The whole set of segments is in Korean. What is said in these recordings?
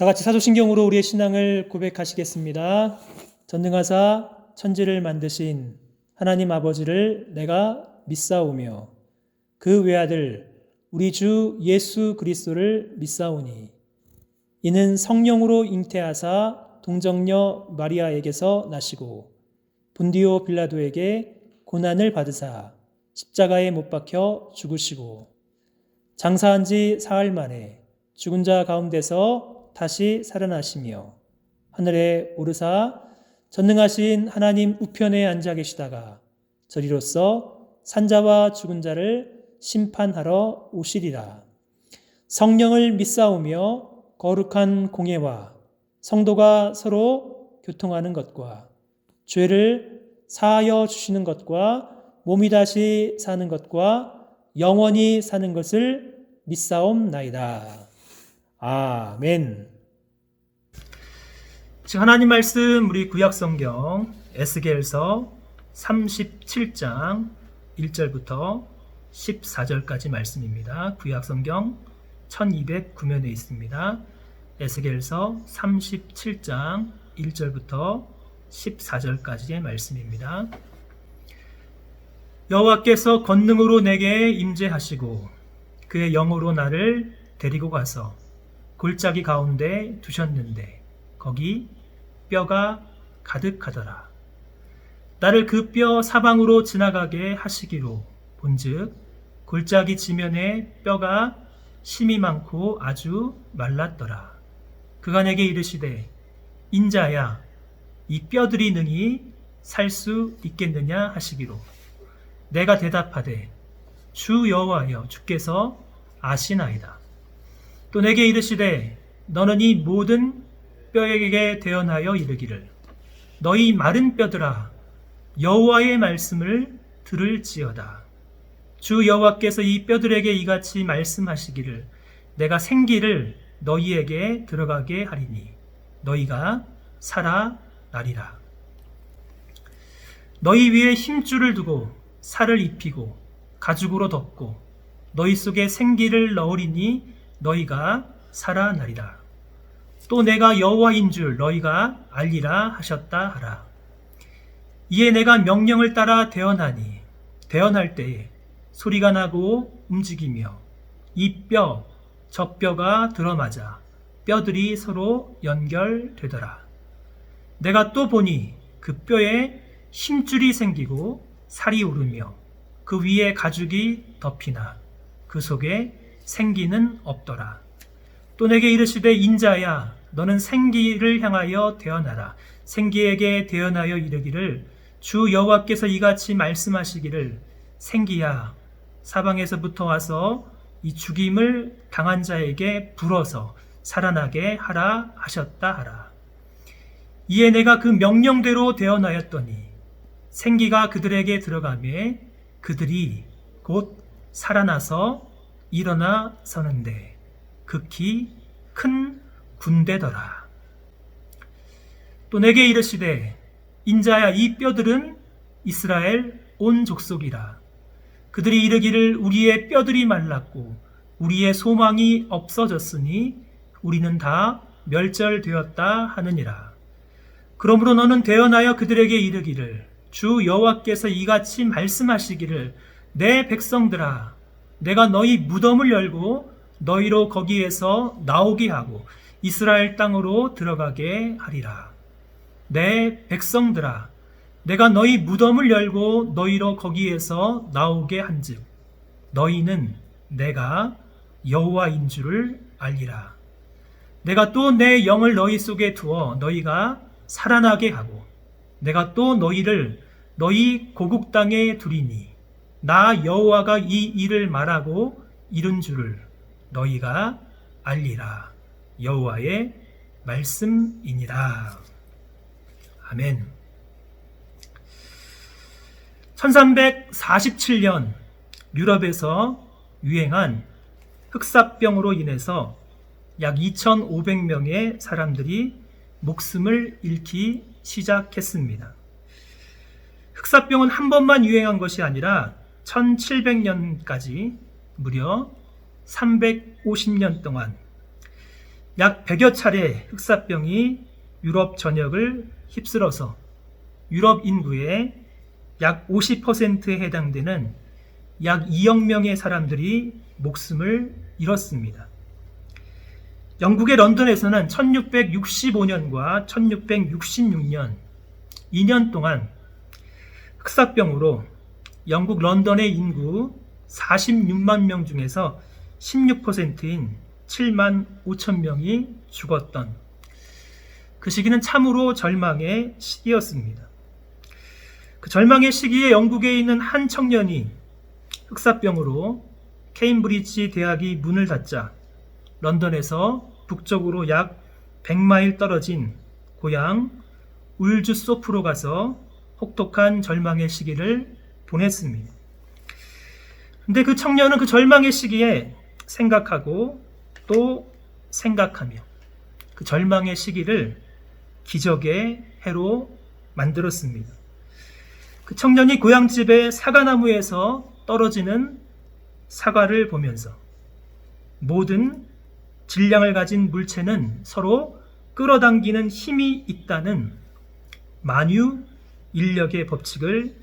다 같이 사도신경으로 우리의 신앙을 고백하시겠습니다. 전능하사 천지를 만드신 하나님 아버지를 내가 믿사오며 그 외아들 우리 주 예수 그리스도를 믿사오니 이는 성령으로 잉태하사 동정녀 마리아에게서 나시고 본디오 빌라도에게 고난을 받으사 십자가에 못 박혀 죽으시고 장사한 지 사흘 만에 죽은 자 가운데서 다시 살아나시며 하늘에 오르사 전능하신 하나님 우편에 앉아 계시다가 저리로서 산자와 죽은 자를 심판하러 오시리라. 성령을 믿사오며 거룩한 공예와 성도가 서로 교통하는 것과 죄를 사하여 주시는 것과 몸이 다시 사는 것과 영원히 사는 것을 믿사옵나이다. 아멘. 지금 하나님 말씀 우리 구약성경 에스겔서 37장 1절부터 14절까지 말씀입니다. 구약성경 1209면에 있습니다. 에스겔서 37장 1절부터 14절까지의 말씀입니다. 여호와께서 권능으로 내게 임재하시고 그의 영으로 나를 데리고 가서 골짜기 가운데 두셨는데 거기 뼈가 가득하더라. 나를 그 뼈 사방으로 지나가게 하시기로 본즉 골짜기 지면에 뼈가 심이 많고 아주 말랐더라. 그가 내게 이르시되 인자야 이 뼈들이 능히 살 수 있겠느냐 하시기로 내가 대답하되 주 여호와여 주께서 아시나이다. 또 내게 이르시되 너는 이 모든 뼈에게 대언하여 이르기를 너희 마른 뼈들아 여호와의 말씀을 들을지어다. 주 여호와께서 이 뼈들에게 이같이 말씀하시기를 내가 생기를 너희에게 들어가게 하리니 너희가 살아나리라. 너희 위에 힘줄을 두고 살을 입히고 가죽으로 덮고 너희 속에 생기를 넣으리니 너희가 살아나리라. 또 내가 여호와인 줄 너희가 알리라 하셨다 하라. 이에 내가 명령을 따라 대언하니 대언할 때에 소리가 나고 움직이며 이 뼈 저 뼈가 들어맞아 뼈들이 서로 연결되더라. 내가 또 보니 그 뼈에 힘줄이 생기고 살이 오르며 그 위에 가죽이 덮이나 그 속에 생기는 없더라. 또 내게 이르시되 인자야 너는 생기를 향하여 대언하라. 생기에게 대언하여 이르기를 주 여호와께서 이같이 말씀하시기를 생기야 사방에서부터 와서 이 죽임을 당한 자에게 불어서 살아나게 하라 하셨다 하라. 이에 내가 그 명령대로 대언하였더니 생기가 그들에게 들어가매 그들이 곧 살아나서 일어나 서는데 극히 큰 군대더라. 또 내게 이르시되 인자야 이 뼈들은 이스라엘 온 족속이라. 그들이 이르기를 우리의 뼈들이 말랐고 우리의 소망이 없어졌으니 우리는 다 멸절되었다 하느니라. 그러므로 너는 대언하여 그들에게 이르기를 주 여호와께서 이같이 말씀하시기를 내 백성들아 내가 너희 무덤을 열고 너희로 거기에서 나오게 하고 이스라엘 땅으로 들어가게 하리라. 내 백성들아 내가 너희 무덤을 열고 너희로 거기에서 나오게 한즉 너희는 내가 여호와인 줄을 알리라. 내가 또 내 영을 너희 속에 두어 너희가 살아나게 하고 내가 또 너희를 너희 고국 땅에 두리니 나 여호와가 이 일을 말하고 이룬 줄을 너희가 알리라. 여호와의 말씀이니라. 아멘. 1347년 유럽에서 유행한 흑사병으로 인해서 약 2,500명의 사람들이 목숨을 잃기 시작했습니다. 흑사병은 한 번만 유행한 것이 아니라 1700년까지 무려 350년 동안 약 100여 차례 흑사병이 유럽 전역을 휩쓸어서 유럽 인구의 약 50%에 해당되는 약 2억 명의 사람들이 목숨을 잃었습니다. 영국의 런던에서는 1665년과 1666년 2년 동안 흑사병으로 영국 런던의 인구 46만 명 중에서 16%인 7만 5천 명이 죽었던 그 시기는 참으로 절망의 시기였습니다. 그 절망의 시기에 영국에 있는 한 청년이 흑사병으로 케임브리지 대학이 문을 닫자 런던에서 북쪽으로 약 100마일 떨어진 고향 울주소프로 가서 혹독한 절망의 시기를 보냈습니다. 근데 그 청년은 그 절망의 시기에 생각하고 또 생각하며 그 절망의 시기를 기적의 해로 만들었습니다. 그 청년이 고향집의 사과나무에서 떨어지는 사과를 보면서 모든 질량을 가진 물체는 서로 끌어당기는 힘이 있다는 만유 인력의 법칙을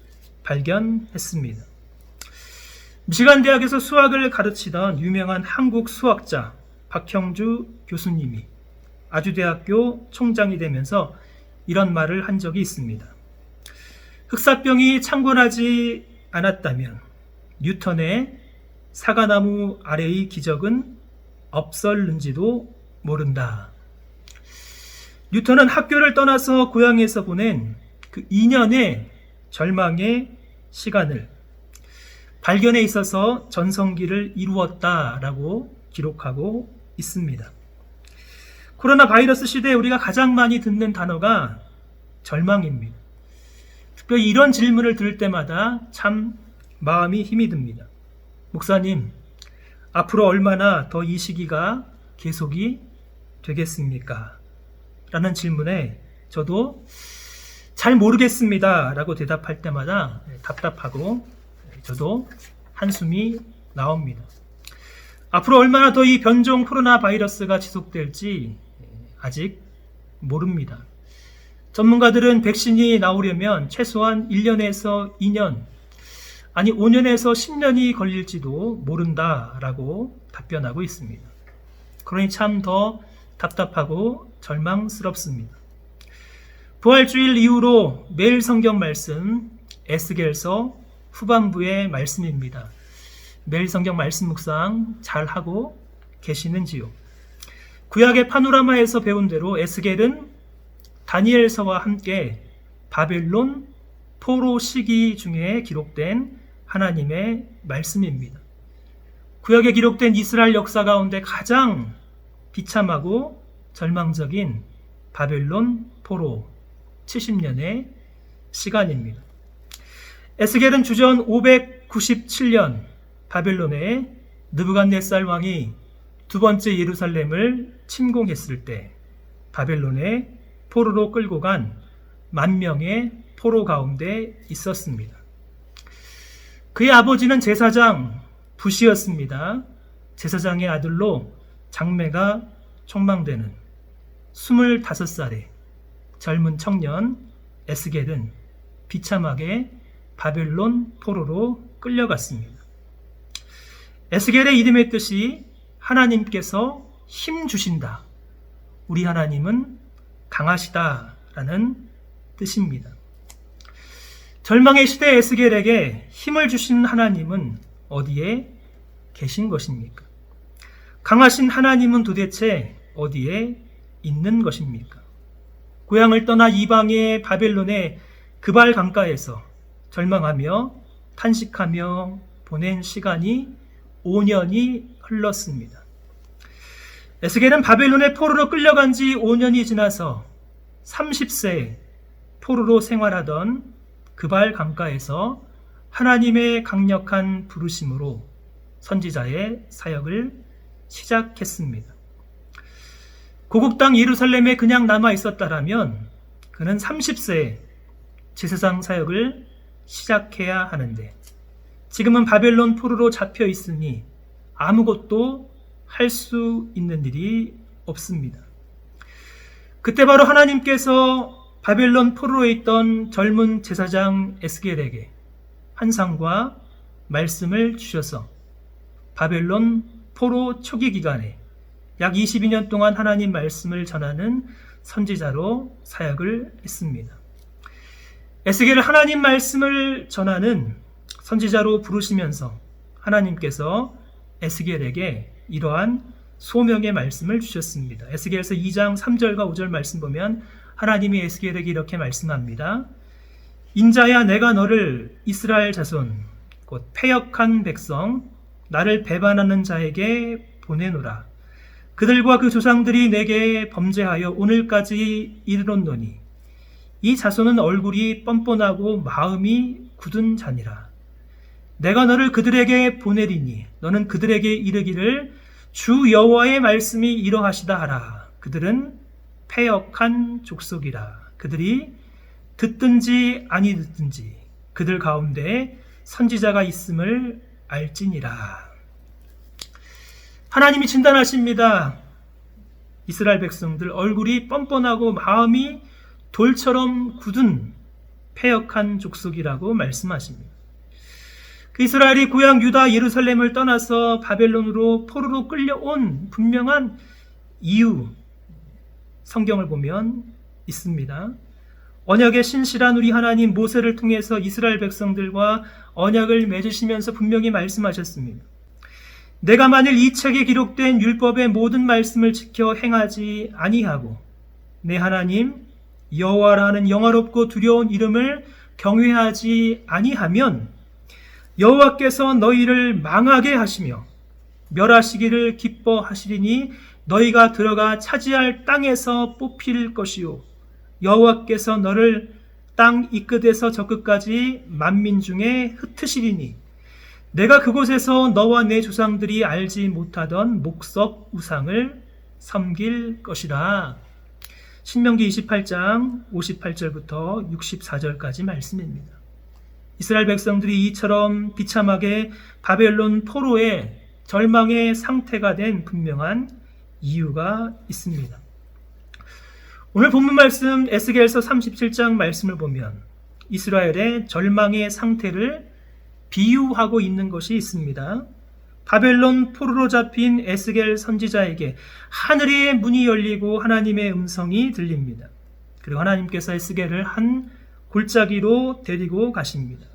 발견했습니다. 미시간 대학에서 수학을 가르치던 유명한 한국 수학자 박형주 교수님이 아주대학교 총장이 되면서 이런 말을 한 적이 있습니다. 흑사병이 창궐하지 않았다면 뉴턴의 사과나무 아래의 기적은 없었는지도 모른다. 뉴턴은 학교를 떠나서 고향에서 보낸 그 2년의 절망의 시간을 발견에 있어서 전성기를 이루었다라고 기록하고 있습니다. 코로나 바이러스 시대에 우리가 가장 많이 듣는 단어가 절망입니다. 특별히 이런 질문을 들을 때마다 참 마음이 힘이 듭니다. 목사님, 앞으로 얼마나 더 이 시기가 계속이 되겠습니까? 라는 질문에 저도 잘 모르겠습니다 라고 대답할 때마다 답답하고 저도 한숨이 나옵니다. 앞으로 얼마나 더 이 변종 코로나 바이러스가 지속될지 아직 모릅니다. 전문가들은 백신이 나오려면 최소한 1년에서 2년, 아니 5년에서 10년이 걸릴지도 모른다라고 답변하고 있습니다. 그러니 참 더 답답하고 절망스럽습니다. 부활주일 이후로 매일 성경 말씀 에스겔서 후반부의 말씀입니다. 매일 성경 말씀 묵상 잘하고 계시는지요? 구약의 파노라마에서 배운 대로 에스겔은 다니엘서와 함께 바벨론 포로 시기 중에 기록된 하나님의 말씀입니다. 구약에 기록된 이스라엘 역사 가운데 가장 비참하고 절망적인 바벨론 포로 70년의 시간입니다. 에스겔은 주전 597년 바벨론의 느부갓네살 왕이 두 번째 예루살렘을 침공했을 때 바벨론의 포로로 끌고 간 10,000명의 포로 가운데 있었습니다. 그의 아버지는 제사장 붓이었습니다. 제사장의 아들로 장래가 촉망되는 25살의 젊은 청년 에스겔은 비참하게 바벨론 포로로 끌려갔습니다. 에스겔의 이름의 뜻이 하나님께서 힘 주신다. 우리 하나님은 강하시다라는 뜻입니다. 절망의 시대 에스겔에게 힘을 주신 하나님은 어디에 계신 것입니까? 강하신 하나님은 도대체 어디에 있는 것입니까? 고향을 떠나 이방의 바벨론의 그발 강가에서 절망하며 탄식하며 보낸 시간이 5년이 흘렀습니다. 에스겔은 바벨론의 포로로 끌려간 지 5년이 지나서 30세 포로로 생활하던 그발 강가에서 하나님의 강력한 부르심으로 선지자의 사역을 시작했습니다. 고국 땅 예루살렘에 그냥 남아 있었다라면 그는 30세에 제사장 사역을 시작해야 하는데 지금은 바벨론 포로로 잡혀 있으니 아무것도 할 수 있는 일이 없습니다. 그때 바로 하나님께서 바벨론 포로에 있던 젊은 제사장 에스겔에게 환상과 말씀을 주셔서 바벨론 포로 초기 기간에 약 22년 동안 하나님 말씀을 전하는 선지자로 사역을 했습니다. 에스겔을 하나님 말씀을 전하는 선지자로 부르시면서 하나님께서 에스겔에게 이러한 소명의 말씀을 주셨습니다. 에스겔서 2장 3절과 5절 말씀 보면 하나님이 에스겔에게 이렇게 말씀합니다. 인자야, 내가 너를 이스라엘 자손 곧 패역한 백성 나를 배반하는 자에게 보내노라. 그들과 그 조상들이 내게 범죄하여 오늘까지 이르렀노니 이 자손은 얼굴이 뻔뻔하고 마음이 굳은 자니라. 내가 너를 그들에게 보내리니 너는 그들에게 이르기를 주 여호와의 말씀이 이러하시다 하라. 그들은 패역한 족속이라. 그들이 듣든지 아니 듣든지 그들 가운데 선지자가 있음을 알지니라. 하나님이 진단하십니다. 이스라엘 백성들 얼굴이 뻔뻔하고 마음이 돌처럼 굳은 패역한 족속이라고 말씀하십니다. 그 이스라엘이 고향 유다 예루살렘을 떠나서 바벨론으로 포로로 끌려온 분명한 이유, 성경을 보면 있습니다. 언약의 신실한 우리 하나님 모세를 통해서 이스라엘 백성들과 언약을 맺으시면서 분명히 말씀하셨습니다. 내가 만일 이 책에 기록된 율법의 모든 말씀을 지켜 행하지 아니하고 내 하나님 여호와라는 영화롭고 두려운 이름을 경외하지 아니하면 여호와께서 너희를 망하게 하시며 멸하시기를 기뻐하시리니 너희가 들어가 차지할 땅에서 뽑힐 것이요 여호와께서 너를 땅 이 끝에서 저 끝까지 만민 중에 흩으시리니 내가 그곳에서 너와 내 조상들이 알지 못하던 목석 우상을 섬길 것이라. 신명기 28장 58절부터 64절까지 말씀입니다. 이스라엘 백성들이 이처럼 비참하게 바벨론 포로의 절망의 상태가 된 분명한 이유가 있습니다. 오늘 본문 말씀 에스겔서 37장 말씀을 보면 이스라엘의 절망의 상태를 비유하고 있는 것이 있습니다. 바벨론 포로로 잡힌 에스겔 선지자에게 하늘의 문이 열리고 하나님의 음성이 들립니다. 그리고 하나님께서 에스겔을 한 골짜기로 데리고 가십니다.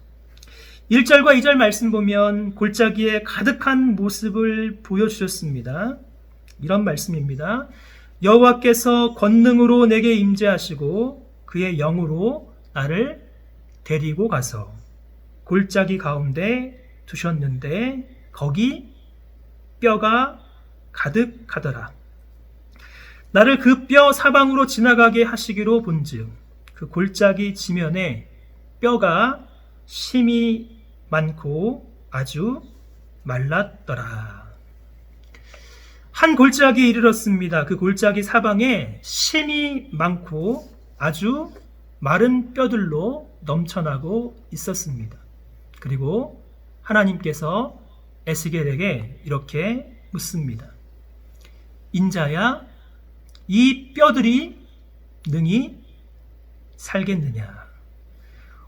1절과 2절 말씀 보면 골짜기에 가득한 모습을 보여주셨습니다. 이런 말씀입니다. 여호와께서 권능으로 내게 임재하시고 그의 영으로 나를 데리고 가서 골짜기 가운데 두셨는데 거기 뼈가 가득하더라. 나를 그 뼈 사방으로 지나가게 하시기로 본즉 그 골짜기 지면에 뼈가 심이 많고 아주 말랐더라. 한 골짜기에 이르렀습니다. 그 골짜기 사방에 심이 많고 아주 마른 뼈들로 넘쳐나고 있었습니다. 그리고 하나님께서 에스겔에게 이렇게 묻습니다. 인자야, 이 뼈들이 능히 살겠느냐?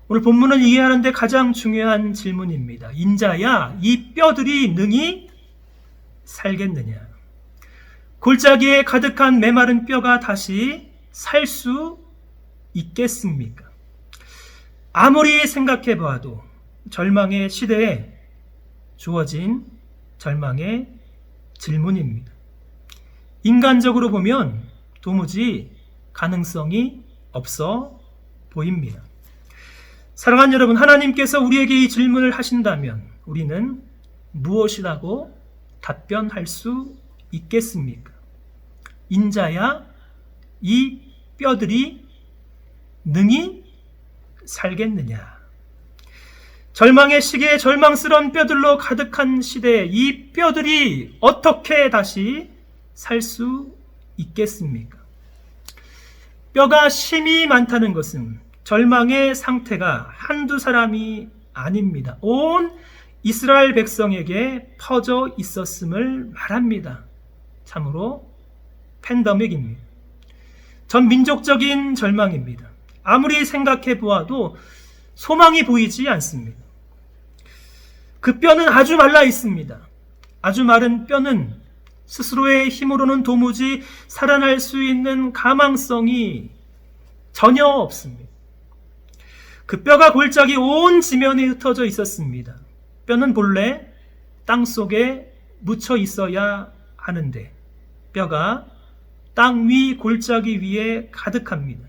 오늘 본문을 이해하는데 가장 중요한 질문입니다. 인자야, 이 뼈들이 능히 살겠느냐? 골짜기에 가득한 메마른 뼈가 다시 살 수 있겠습니까? 아무리 생각해 봐도 절망의 시대에 주어진 절망의 질문입니다. 인간적으로 보면 도무지 가능성이 없어 보입니다. 사랑하는 여러분, 하나님께서 우리에게 이 질문을 하신다면 우리는 무엇이라고 답변할 수 있겠습니까? 인자야, 이 뼈들이 능히 살겠느냐? 절망의 시기에 절망스러운 뼈들로 가득한 시대에 이 뼈들이 어떻게 다시 살 수 있겠습니까? 뼈가 심이 많다는 것은 절망의 상태가 한두 사람이 아닙니다. 온 이스라엘 백성에게 퍼져 있었음을 말합니다. 참으로 팬데믹입니다. 전 민족적인 절망입니다. 아무리 생각해 보아도 소망이 보이지 않습니다. 그 뼈는 아주 말라 있습니다. 아주 마른 뼈는 스스로의 힘으로는 도무지 살아날 수 있는 가망성이 전혀 없습니다. 그 뼈가 골짜기 온 지면에 흩어져 있었습니다. 뼈는 본래 땅 속에 묻혀 있어야 하는데 뼈가 땅 위 골짜기 위에 가득합니다.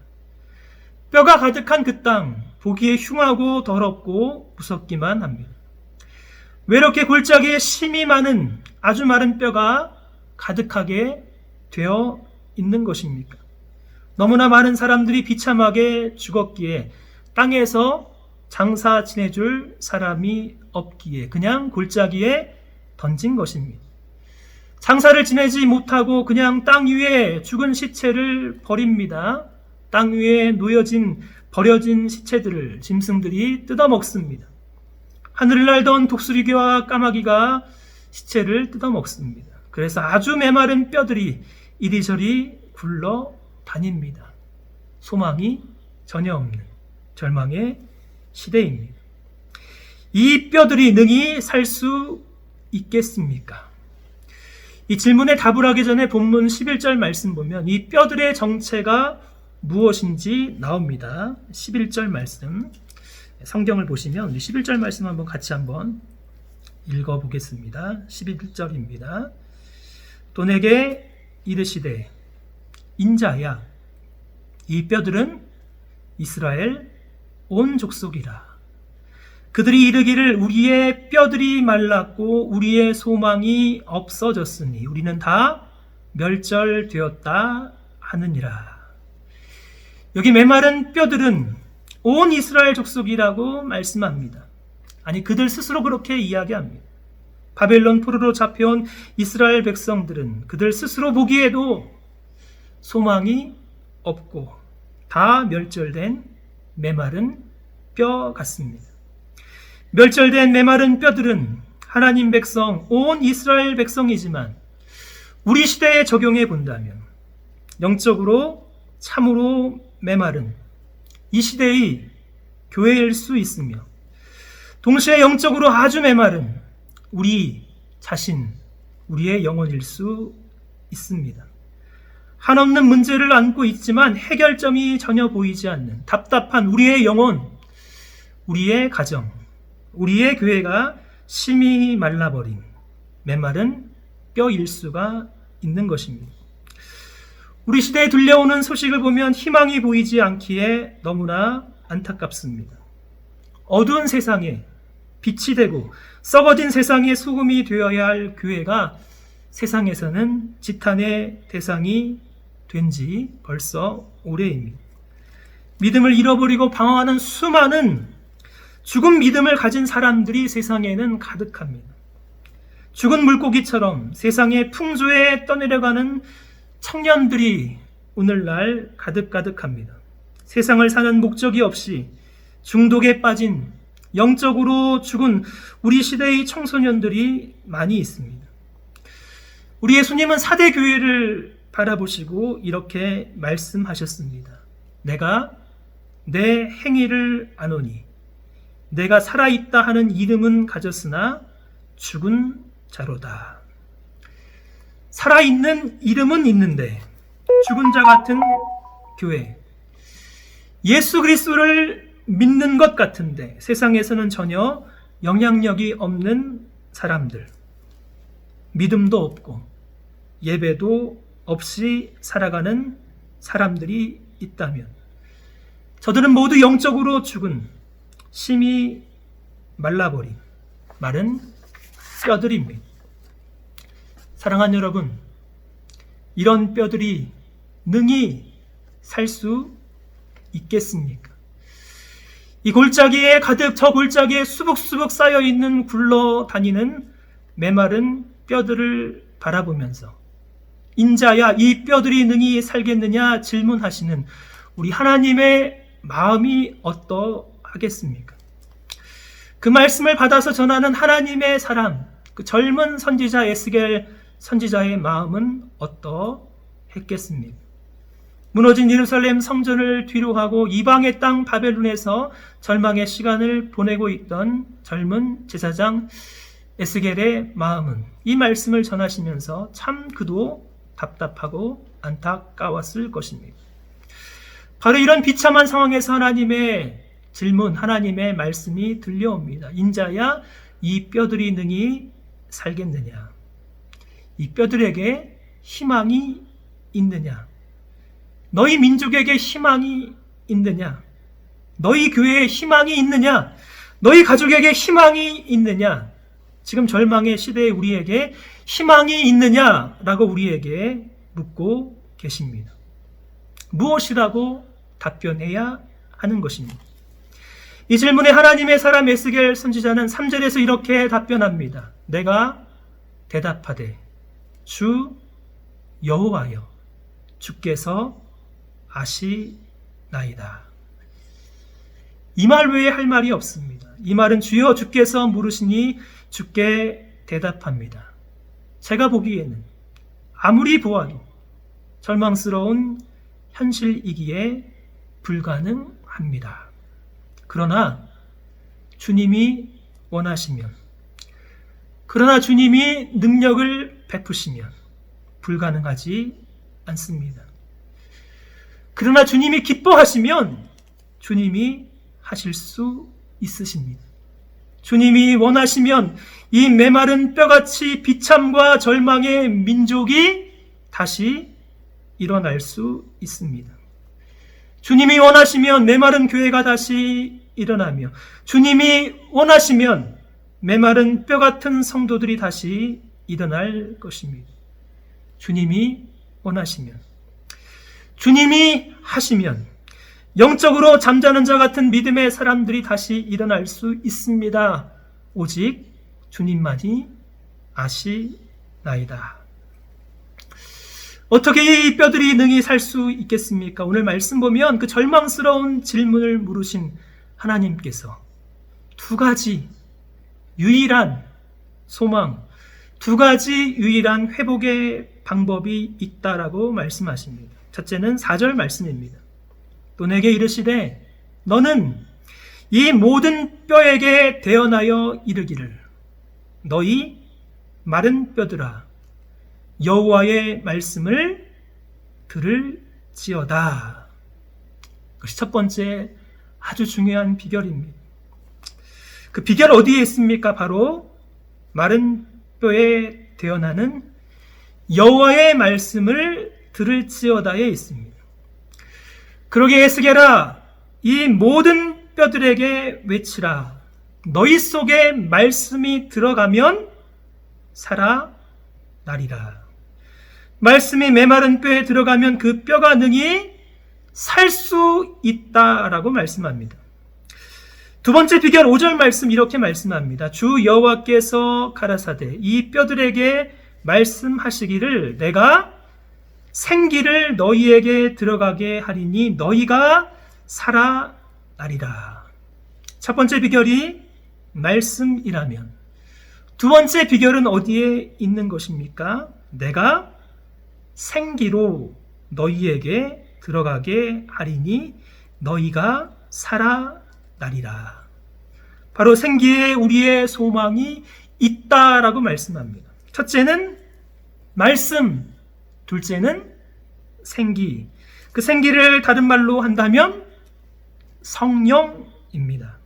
뼈가 가득한 그 땅, 보기에 흉하고 더럽고 무섭기만 합니다. 왜 이렇게 골짜기에 심이 많은 아주 마른 뼈가 가득하게 되어 있는 것입니까? 너무나 많은 사람들이 비참하게 죽었기에 땅에서 장사 지내줄 사람이 없기에 그냥 골짜기에 던진 것입니다. 장사를 지내지 못하고 그냥 땅 위에 죽은 시체를 버립니다. 땅 위에 놓여진 버려진 시체들을 짐승들이 뜯어먹습니다. 하늘을 날던 독수리개와 까마귀가 시체를 뜯어먹습니다. 그래서 아주 메마른 뼈들이 이리저리 굴러 다닙니다. 소망이 전혀 없는 절망의 시대입니다. 이 뼈들이 능히 살 수 있겠습니까? 이 질문에 답을 하기 전에 본문 11절 말씀 보면 이 뼈들의 정체가 무엇인지 나옵니다. 11절 말씀 성경을 보시면 11절 말씀 같이 한번 읽어보겠습니다. 11절입니다. 또 내게 이르시되 인자야 이 뼈들은 이스라엘 온 족속이라. 그들이 이르기를 우리의 뼈들이 말랐고 우리의 소망이 없어졌으니 우리는 다 멸절되었다 하느니라. 여기 메마른 뼈들은 온 이스라엘 족속이라고 말씀합니다. 아니 그들 스스로 그렇게 이야기합니다. 바벨론 포로로 잡혀온 이스라엘 백성들은 그들 스스로 보기에도 소망이 없고 다 멸절된 메마른 뼈 같습니다. 멸절된 메마른 뼈들은 하나님 백성, 온 이스라엘 백성이지만 우리 시대에 적용해 본다면 영적으로 참으로 메마른 이 시대의 교회일 수 있으며 동시에 영적으로 아주 메마른 우리 자신, 우리의 영혼일 수 있습니다. 한없는 문제를 안고 있지만 해결점이 전혀 보이지 않는 답답한 우리의 영혼, 우리의 가정, 우리의 교회가 심히 말라버린 메마른 뼈일 수가 있는 것입니다. 우리 시대에 들려오는 소식을 보면 희망이 보이지 않기에 너무나 안타깝습니다. 어두운 세상에 빛이 되고 썩어진 세상의 소금이 되어야 할 교회가 세상에서는 지탄의 대상이 된 지 벌써 오래입니다. 믿음을 잃어버리고 방황하는 수많은 죽은 믿음을 가진 사람들이 세상에는 가득합니다. 죽은 물고기처럼 세상의 풍조에 떠내려가는 청년들이 오늘날 가득합니다. 세상을 사는 목적이 없이 중독에 빠진 영적으로 죽은 우리 시대의 청소년들이 많이 있습니다. 우리 예수님은 4대 교회를 바라보시고 이렇게 말씀하셨습니다. 내가 내 행위를 아노니 내가 살아있다 하는 이름은 가졌으나 죽은 자로다. 살아있는 이름은 있는데 죽은 자 같은 교회, 예수 그리스도를 믿는 것 같은데 세상에서는 전혀 영향력이 없는 사람들, 믿음도 없고 예배도 없이 살아가는 사람들이 있다면 저들은 모두 영적으로 죽은 심히 말라버린 마른 뼈들입니다. 사랑하는 여러분, 이런 뼈들이 능히 살 수 있겠습니까? 이 골짜기에 가득 저 골짜기에 수북수북 쌓여있는 굴러다니는 메마른 뼈들을 바라보면서 인자야 이 뼈들이 능히 살겠느냐 질문하시는 우리 하나님의 마음이 어떠하겠습니까? 그 말씀을 받아서 전하는 하나님의 사람, 그 젊은 선지자 에스겔 선지자의 마음은 했겠습니까? 무너진 예루살렘 성전을 뒤로하고 이방의 땅 바벨론에서 절망의 시간을 보내고 있던 젊은 제사장 에스겔의 마음은 이 말씀을 전하시면서 참 그도 답답하고 안타까웠을 것입니다. 바로 이런 비참한 상황에서 하나님의 질문, 하나님의 말씀이 들려옵니다. 인자야, 이 뼈들이 능히 살겠느냐? 이 뼈들에게 희망이 있느냐? 너희 민족에게 희망이 있느냐? 너희 교회에 희망이 있느냐? 너희 가족에게 희망이 있느냐? 지금 절망의 시대에 우리에게 희망이 있느냐라고 우리에게 묻고 계십니다. 무엇이라고 답변해야 하는 것입니다. 이 질문에 하나님의 사람 에스겔 선지자는 3절에서 이렇게 답변합니다. 내가 대답하되 주 여호와여 주께서 아시나이다. 이 말 외에 할 말이 없습니다. 이 말은 주여 주께서 물으시니 주께 대답합니다. 제가 보기에는 아무리 보아도 절망스러운 현실이기에 불가능합니다. 그러나 주님이 원하시면, 그러나 주님이 능력을 베푸시면 불가능하지 않습니다. 그러나 주님이 기뻐하시면 주님이 하실 수 있으십니다. 주님이 원하시면 이 메마른 뼈같이 비참과 절망의 민족이 다시 일어날 수 있습니다. 주님이 원하시면 메마른 교회가 다시 일어나며, 주님이 원하시면 메마른 뼈 같은 성도들이 다시 일어날 것입니다. 주님이 원하시면, 주님이 하시면 영적으로 잠자는 자 같은 믿음의 사람들이 다시 일어날 수 있습니다. 오직 주님만이 아시나이다. 어떻게 이 뼈들이 능히 살 수 있겠습니까? 오늘 말씀 보면 그 절망스러운 질문을 물으신 하나님께서 두 가지 유일한 소망, 두 가지 유일한 회복의 방법이 있다라고 말씀하십니다. 첫째는 4절 말씀입니다. 또 내게 이르시되 너는 이 모든 뼈에게 대언하여 이르기를 너희 마른 뼈들아 여호와의 말씀을 들을지어다. 그것이 첫 번째 아주 중요한 비결입니다. 그 비결 어디에 있습니까? 바로 마른 뼈에 대언하는 여호와의 말씀을 들을지어다에 있습니다. 그러게 에스겔아, 이 모든 뼈들에게 외치라. 너희 속에 말씀이 들어가면 살아나리라. 말씀이 메마른 뼈에 들어가면 그 뼈가 능히 살 수 있다라고 말씀합니다. 두 번째 비결 5절 말씀 이렇게 말씀합니다. 주 여호와께서 가라사대 이 뼈들에게 말씀하시기를 내가 생기를 너희에게 들어가게 하리니 너희가 살아나리라. 첫 번째 비결이 말씀이라면 두 번째 비결은 어디에 있는 것입니까? 내가 생기로 너희에게 들어가게 하리니 너희가 살아나리라. 바로 생기에 우리의 소망이 있다라고 말씀합니다. 첫째는 말씀, 둘째는 생기. 그 생기를 다른 말로 한다면 성령입니다.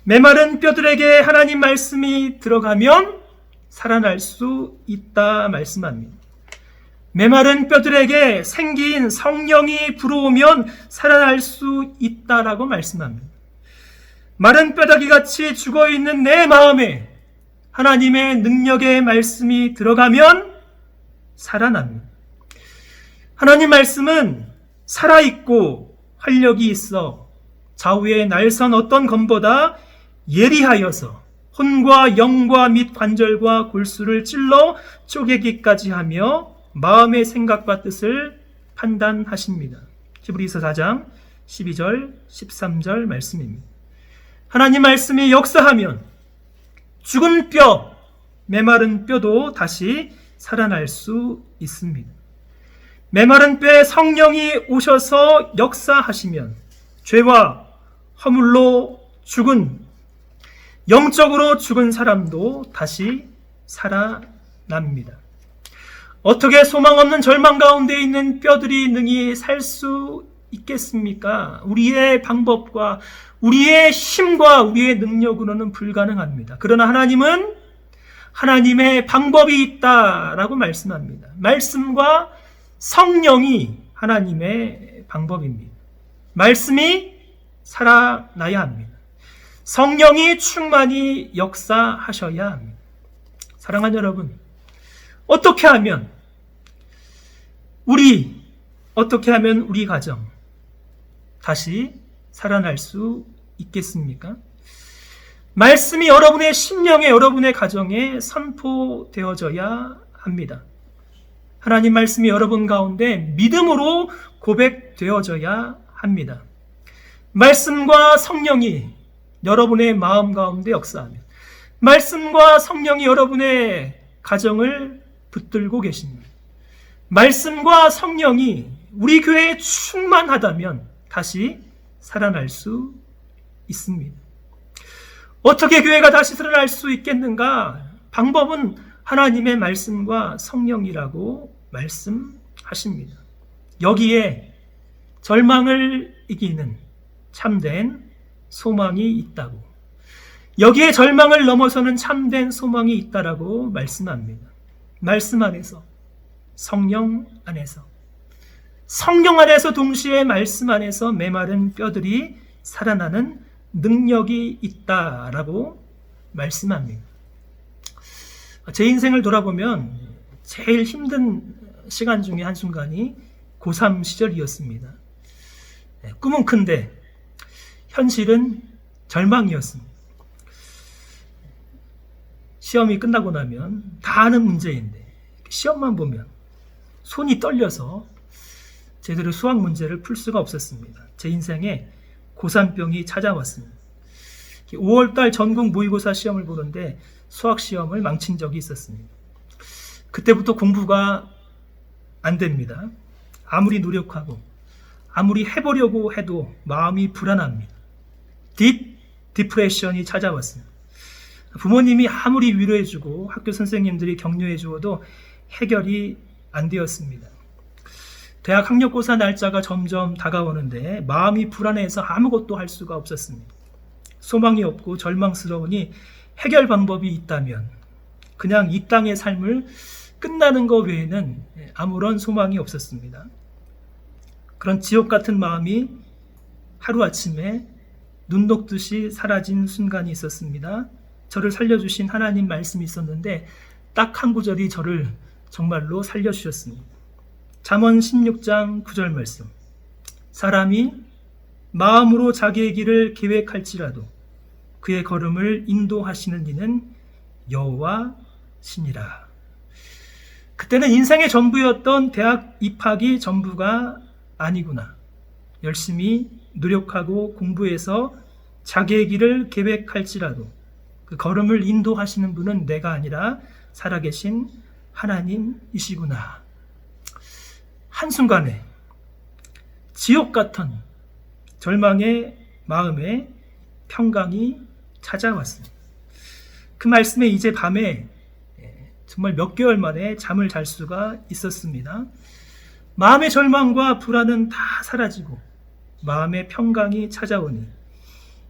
메마른 뼈들에게 하나님 말씀이 들어가면 살아날 수 있다 말씀합니다. 메마른 뼈들에게 생기인 성령이 불어오면 살아날 수 있다라고 말씀합니다. 마른 뼈다귀같이 죽어있는 내 마음에 하나님의 능력의 말씀이 들어가면 살아납니다. 하나님 말씀은 살아있고 활력이 있어 좌우의 날선 어떤 검보다 예리하여서 혼과 영과 및 관절과 골수를 찔러 쪼개기까지 하며 마음의 생각과 뜻을 판단하십니다. 히브리서 4장 12절 13절 말씀입니다. 하나님 말씀이 역사하면 죽은 뼈, 메마른 뼈도 다시 살아날 수 있습니다. 메마른 뼈에 성령이 오셔서 역사하시면 죄와 허물로 죽은, 영적으로 죽은 사람도 다시 살아납니다. 어떻게 소망 없는 절망 가운데 있는 뼈들이 능히 살 수 있겠습니까? 우리의 방법과 우리의 힘과 우리의 능력으로는 불가능합니다. 그러나 하나님은 하나님의 방법이 있다라고 말씀합니다. 말씀과 성령이 하나님의 방법입니다. 말씀이 살아나야 합니다. 성령이 충만히 역사하셔야 합니다. 사랑하는 여러분, 어떻게 하면 우리 가정 다시 살아날 수 있겠습니까? 말씀이 여러분의 심령에, 여러분의 가정에 선포되어져야 합니다. 하나님 말씀이 여러분 가운데 믿음으로 고백되어져야 합니다. 말씀과 성령이 여러분의 마음 가운데 역사하며 말씀과 성령이 여러분의 가정을 붙들고 계십니다. 말씀과 성령이 우리 교회에 충만하다면 다시 살아날 수 있습니다. 어떻게 교회가 다시 살아날 수 있겠는가? 방법은 하나님의 말씀과 성령이라고 말씀하십니다. 여기에 절망을 이기는 참된 소망이 있다고, 여기에 절망을 넘어서는 참된 소망이 있다라고 말씀합니다. 말씀 안에서, 성령 안에서, 성령 안에서 동시에 말씀 안에서 메마른 뼈들이 살아나는 능력이 있다라고 말씀합니다. 제 인생을 돌아보면 제일 힘든 시간 중에 한순간이 고3 시절이었습니다. 꿈은 큰데 현실은 절망이었습니다. 시험이 끝나고 나면 다 아는 문제인데 시험만 보면 손이 떨려서 제대로 수학 문제를 풀 수가 없었습니다. 제 인생에 고3병이 찾아왔습니다. 5월달 전국 모의고사 시험을 보는데 수학 시험을 망친 적이 있었습니다. 그때부터 공부가 안 됩니다. 아무리 노력하고 아무리 해보려고 해도 마음이 불안합니다. 디프레션이 찾아왔습니다. 부모님이 아무리 위로해주고 학교 선생님들이 격려해 주어도 해결이 안 되었습니다. 대학 학력고사 날짜가 점점 다가오는데 마음이 불안해서 아무것도 할 수가 없었습니다. 소망이 없고 절망스러우니 해결 방법이 있다면 그냥 이 땅의 삶을 끝나는 것 외에는 아무런 소망이 없었습니다. 그런 지옥 같은 마음이 하루아침에 눈 녹듯이 사라진 순간이 있었습니다. 저를 살려주신 하나님 말씀이 있었는데 딱 한 구절이 저를 정말로 살려주셨습니다. 잠언 16장 9절 말씀. 사람이 마음으로 자기의 길을 계획할지라도 그의 걸음을 인도하시는 이는 여호와시니라. 그때는 인생의 전부였던 대학 입학이 전부가 아니구나. 열심히 노력하고 공부해서 자기의 길을 계획할지라도 그 걸음을 인도하시는 분은 내가 아니라 살아계신 하나님이시구나. 한순간에 지옥 같은 절망의 마음에 평강이 찾아왔습니다. 그 말씀에 이제 밤에 정말 몇 개월 만에 잠을 잘 수가 있었습니다. 마음의 절망과 불안은 다 사라지고 마음의 평강이 찾아오니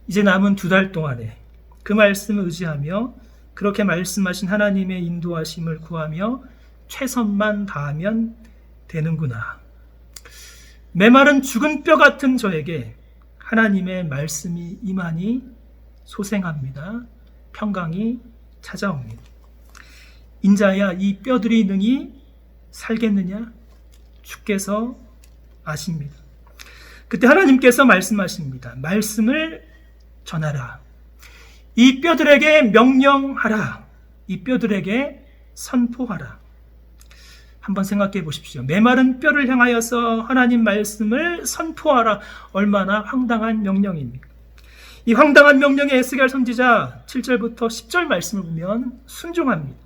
이제 남은 2달 동안에 그 말씀을 의지하며 그렇게 말씀하신 하나님의 인도하심을 구하며 최선만 다하면 되는구나. 메마른 죽은 뼈 같은 저에게 하나님의 말씀이 임하니 소생합니다. 평강이 찾아옵니다. 인자야, 이 뼈들이 능히 살겠느냐? 주께서 아십니다. 그때 하나님께서 말씀하십니다. 말씀을 전하라. 이 뼈들에게 명령하라. 이 뼈들에게 선포하라. 한번 생각해 보십시오. 메마른 뼈를 향하여서 하나님 말씀을 선포하라. 얼마나 황당한 명령입니까? 이 황당한 명령에 에스겔 선지자 7절부터 10절 말씀을 보면 순종합니다.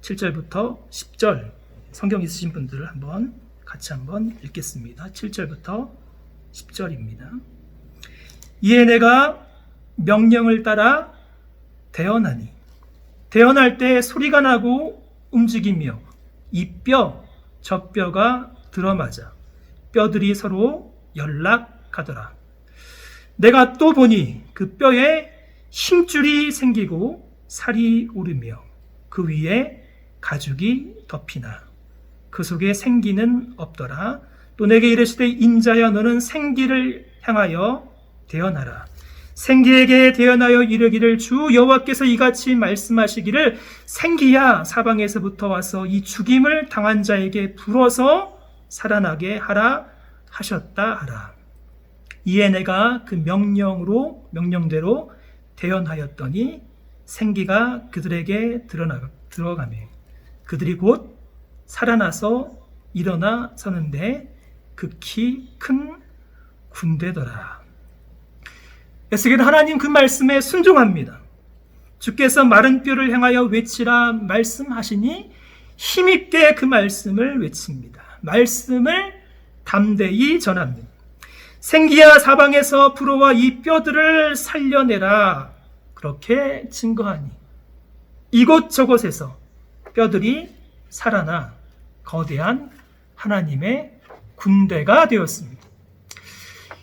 7절부터 10절 성경 있으신 분들을 한번 같이 한번 읽겠습니다. 7절부터 10절입니다. 이에 내가 명령을 따라 대언하니 대언할 때 소리가 나고 움직이며 이 뼈 저 뼈가 들어맞아 뼈들이 서로 연락하더라. 내가 또 보니 그 뼈에 힘줄이 생기고 살이 오르며 그 위에 가죽이 덮이나 그 속에 생기는 없더라. 또 내게 이르시되 인자야 너는 생기를 향하여 대언하라. 생기에게 대언하여 이르기를 주 여호와께서 이같이 말씀하시기를 생기야 사방에서부터 와서 이 죽임을 당한 자에게 불어서 살아나게 하라 하셨다 하라. 이에 내가 그 명령대로 대언하였더니 생기가 그들에게 들어가며 그들이 곧 살아나서 일어나 서는데 극히 큰 군대더라. 에스겔은 하나님 그 말씀에 순종합니다. 주께서 마른 뼈를 향하여 외치라 말씀하시니 힘있게 그 말씀을 외칩니다. 말씀을 담대히 전합니다. 생기야 사방에서 불어와 이 뼈들을 살려내라. 그렇게 증거하니 이곳저곳에서 뼈들이 살아나 거대한 하나님의 군대가 되었습니다.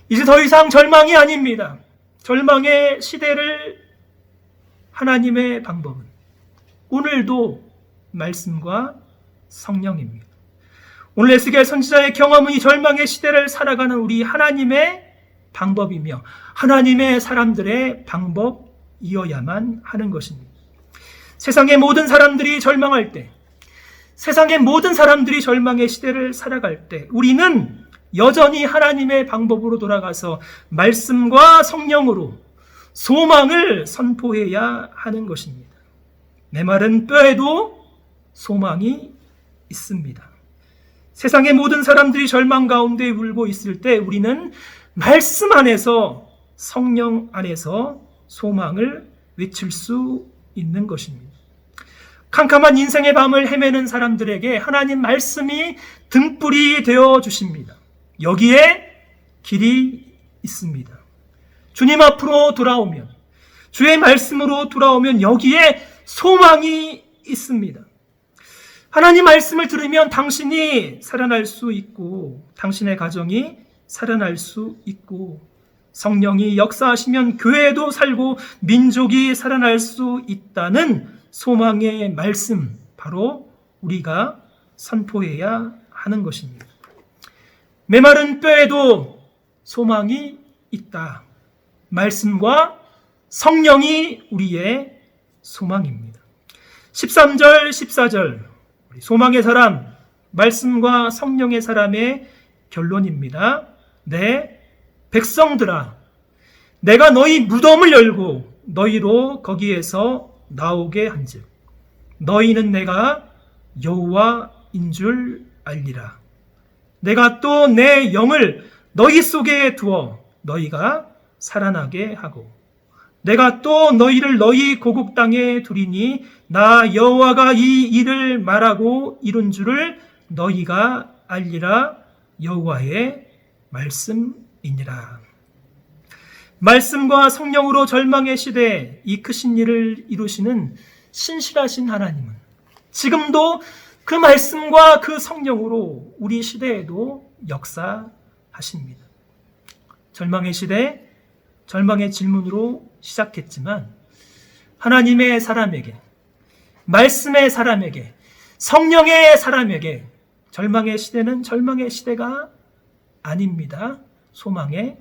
이제 더 이상 절망이 아닙니다. 절망의 시대를 하나님의 방법은 오늘도 말씀과 성령입니다. 오늘 에스겔 선지자의 경험은 이 절망의 시대를 살아가는 우리 하나님의 방법이며 하나님의 사람들의 방법이어야만 하는 것입니다. 세상의 모든 사람들이 절망할 때, 세상의 모든 사람들이 절망의 시대를 살아갈 때 우리는 여전히 하나님의 방법으로 돌아가서 말씀과 성령으로 소망을 선포해야 하는 것입니다. 메마른 뼈에도 소망이 있습니다. 세상의 모든 사람들이 절망 가운데 울고 있을 때 우리는 말씀 안에서 성령 안에서 소망을 외칠 수 있는 것입니다. 캄캄한 인생의 밤을 헤매는 사람들에게 하나님 말씀이 등불이 되어 주십니다. 여기에 길이 있습니다. 주님 앞으로 돌아오면, 주의 말씀으로 돌아오면 여기에 소망이 있습니다. 하나님 말씀을 들으면 당신이 살아날 수 있고, 당신의 가정이 살아날 수 있고, 성령이 역사하시면 교회도 살고 민족이 살아날 수 있다는 소망의 말씀, 바로 우리가 선포해야 하는 것입니다. 메마른 뼈에도 소망이 있다. 말씀과 성령이 우리의 소망입니다. 13절, 14절 우리 소망의 사람, 말씀과 성령의 사람의 결론입니다. 내 백성들아, 내가 너희 무덤을 열고 너희로 거기에서 나오게 한즉 너희는 내가 여호와인 줄 알리라. 내가 또 내 영을 너희 속에 두어 너희가 살아나게 하고 내가 또 너희를 너희 고국 땅에 두리니 나 여호와가 이 일을 말하고 이룬 줄을 너희가 알리라. 여호와의 말씀이니라. 말씀과 성령으로 절망의 시대에 이 크신 일을 이루시는 신실하신 하나님은 지금도 그 말씀과 그 성령으로 우리 시대에도 역사하십니다. 절망의 시대, 절망의 질문으로 시작했지만 하나님의 사람에게, 말씀의 사람에게, 성령의 사람에게 절망의 시대는 절망의 시대가 아닙니다. 소망의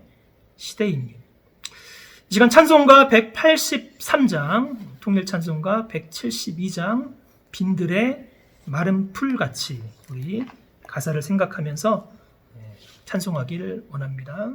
시대입니다. 이 시간 찬송가 183장, 통일 찬송가 172장, 빈들의 마른 풀같이 우리 가사를 생각하면서 찬송하기를 원합니다.